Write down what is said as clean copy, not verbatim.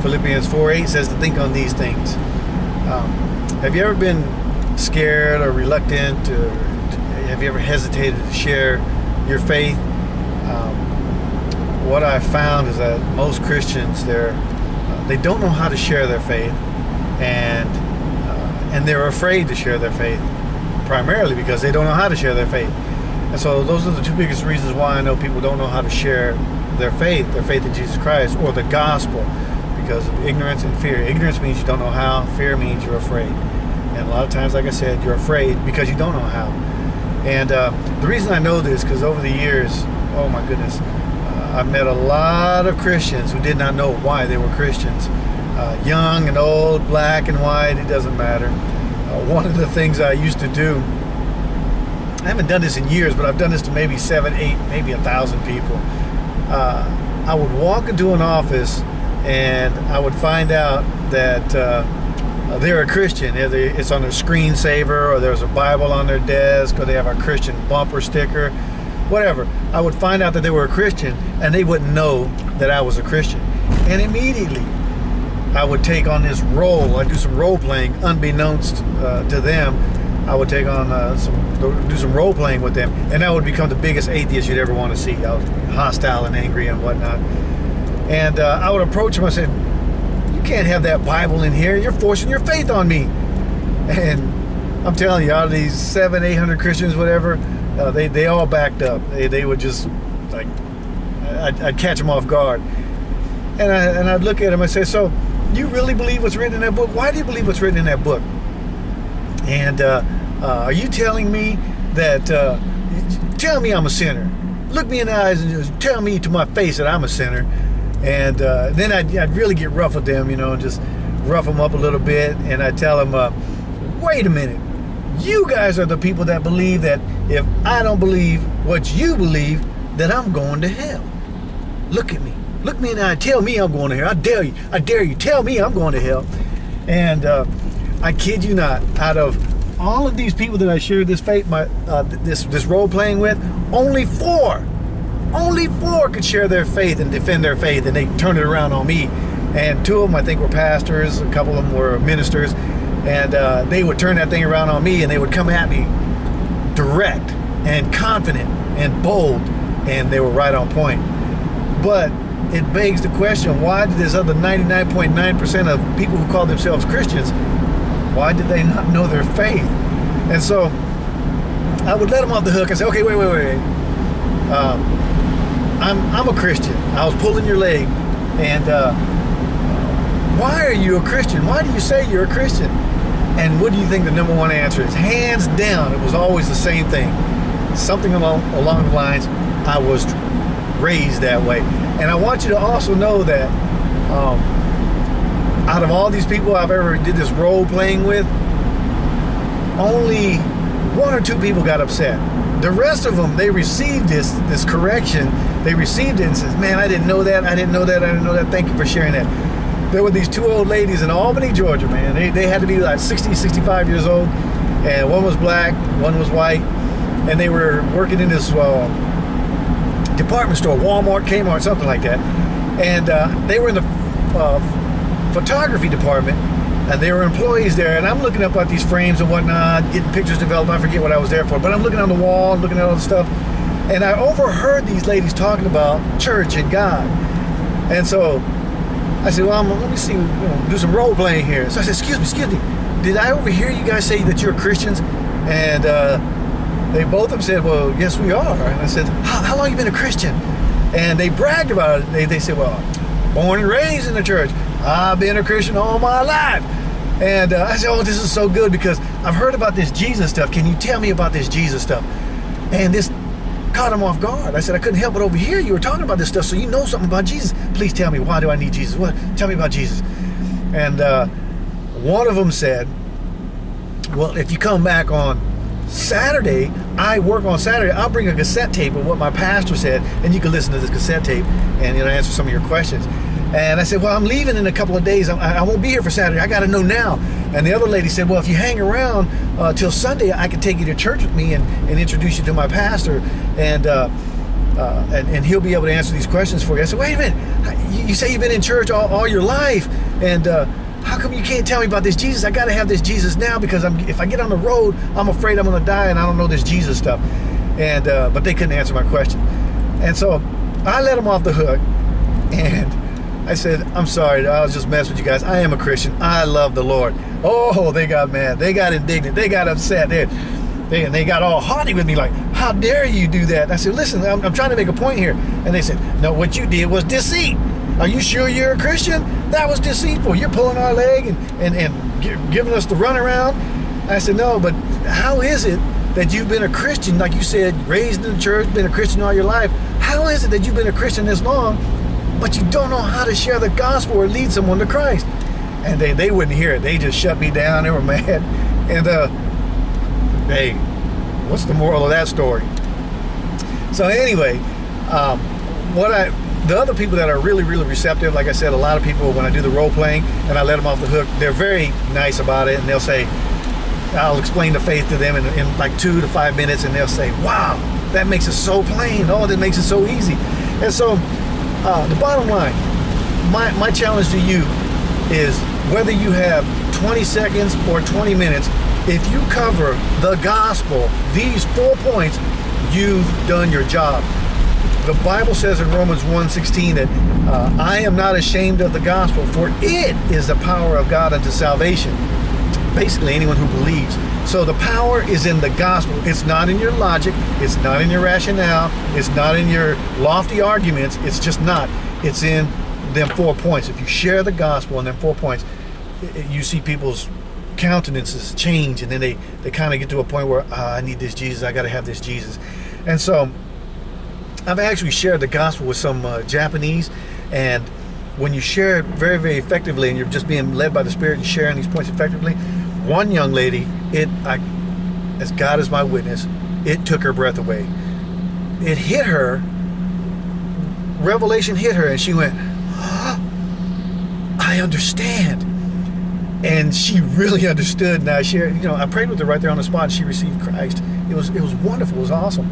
Philippians 4:8 says to think on these things. Have you ever been scared or reluctant, or have you ever hesitated to share your faith? What I found is that most Christians, they don't know how to share their faith, and they're afraid to share their faith, primarily because they don't know how to share their faith. And so those are the two biggest reasons why I know people don't know how to share their faith in Jesus Christ or the gospel, because of ignorance and fear. Ignorance means you don't know how. Fear means you're afraid. And a lot of times, like I said, you're afraid because you don't know how. And the reason I know this, because over the years, oh my goodness, I've met a lot of Christians who did not know why they were Christians. Young and old, black and white, it doesn't matter. One of the things I used to do, I haven't done this in years, but I've done this to maybe 7, 8, maybe 1,000 people. I would walk into an office and I would find out that they're a Christian. It's on their screensaver, or there's a Bible on their desk, or they have a Christian bumper sticker, whatever. I would find out that they were a Christian, and they wouldn't know that I was a Christian. And immediately, I would take on this role. I'd do some role playing, unbeknownst to them. I would take on do some role playing with them, and I would become the biggest atheist you'd ever want to see. I was hostile and angry and whatnot. And I would approach them. I said, "You can't have that Bible in here. You're forcing your faith on me." And I'm telling you, out of these 700, 800 Christians, whatever, they all backed up. They would just, like, I'd catch them off guard. And I'd look at them and say, "So, you really believe what's written in that book? Why do you believe what's written in that book? And are you telling me that, tell me I'm a sinner. Look me in the eyes and just tell me to my face that I'm a sinner." And then I'd really get rough with them, and just rough them up a little bit. And I'd tell them, wait a minute. You guys are the people that believe that if I don't believe what you believe, that I'm going to hell. Look at me. Look me in the eye. Tell me I'm going to hell. I dare you. I dare you. Tell me I'm going to hell. And I kid you not, out of all of these people that I shared this faith, this role playing with, only four could share their faith and defend their faith, and they turned it around on me. And two of them, I think, were pastors. A couple of them were ministers, and they would turn that thing around on me, and they would come at me direct and confident and bold, and they were right on point. But it begs the question, why did this other 99.9% of people who call themselves Christians, why did they not know their faith? And so I would let them off the hook and say, okay, wait. I'm a Christian. I was pulling your leg. And why are you a Christian? Why do you say you're a Christian? And what do you think the number one answer is? Hands down, it was always the same thing. Something along the lines, I was raised that way. And I want you to also know that out of all these people I've ever did this role playing with, only 1 or 2 people got upset. The rest of them, they received this correction. They received it and says, "Man, I didn't know that. Thank you for sharing that." There were these 2 old ladies in Albany, Georgia, man. They had to be like 60, 65 years old. And one was black, one was white. And they were working in this department store, Walmart, Kmart, something like that. And they were in the photography department, and they were employees there. And I'm looking up at these frames and whatnot, getting pictures developed. I forget what I was there for, but I'm looking on the wall, looking at all the stuff. And I overheard these ladies talking about church and God. And so I said, well, let me see, do some role playing here. So I said, excuse me, did I overhear you guys say that you're Christians? And they both of them said, well, yes, we are. And I said, how long have you been a Christian? And they bragged about it. They said, well, born and raised in the church. I've been a Christian all my life. And I said, oh, this is so good because I've heard about this Jesus stuff. Can you tell me about this Jesus stuff? And this caught him off guard. I said, I couldn't help but overhear you were talking about this stuff, so you know something about Jesus. Please tell me, why do I need Jesus? What? Tell me about Jesus. And one of them said, well, if you come back on Saturday, I work on Saturday, I'll bring a cassette tape of what my pastor said, and you can listen to this cassette tape and answer some of your questions. And I said, well, I'm leaving in a couple of days. I won't be here for Saturday. I got to know now. And the other lady said, well, if you hang around till Sunday, I can take you to church with me and introduce you to my pastor. And and he'll be able to answer these questions for you. I said, wait a minute, you say you've been in church all your life, and how come you can't tell me about this Jesus? I got to have this Jesus now, because if I get on the road, I'm afraid I'm going to die, and I don't know this Jesus stuff. And but they couldn't answer my question. And so I let them off the hook, and I said, I'm sorry, I was just messing with you guys. I am a Christian. I love the Lord. Oh, they got mad. They got indignant. They got upset. They got all haughty with me, like, how dare you do that? And I said, listen, I'm trying to make a point here. And they said, no, what you did was deceit. Are you sure you're a Christian? That was deceitful. You're pulling our leg and giving us the runaround. I said, no, but how is it that you've been a Christian, like you said, raised in the church, been a Christian all your life? How is it that you've been a Christian this long, but you don't know how to share the gospel or lead someone to Christ? And they wouldn't hear it. They just shut me down. They were mad. And hey, what's the moral of that story? So anyway, the other people that are really, really receptive, like I said, a lot of people, when I do the role playing and I let them off the hook, they're very nice about it, and they'll say, I'll explain the faith to them in like 2 to 5 minutes, and they'll say, wow, that makes it so plain. Oh, that makes it so easy. And so the bottom line, my challenge to you is, whether you have 20 seconds or 20 minutes, if you cover the gospel, these 4 points, you've done your job. The Bible says in Romans 1:16 that I am not ashamed of the gospel, for it is the power of God unto salvation. Basically, anyone who believes. So the power is in the gospel. It's not in your logic. It's not in your rationale. It's not in your lofty arguments. It's just not. It's in them 4 points. If you share the gospel in them 4 points, you see people's countenances change, and then they kind of get to a point where I need this Jesus. I got to have this Jesus. And so I've actually shared the gospel with some Japanese, and when you share it very, very effectively, and you're just being led by the Spirit and sharing these points effectively, one young lady, as God is my witness, it took her breath away. It hit her. Revelation hit her, and she went, I understand. And she really understood. And I shared, I prayed with her right there on the spot. And she received Christ. It was wonderful. It was awesome.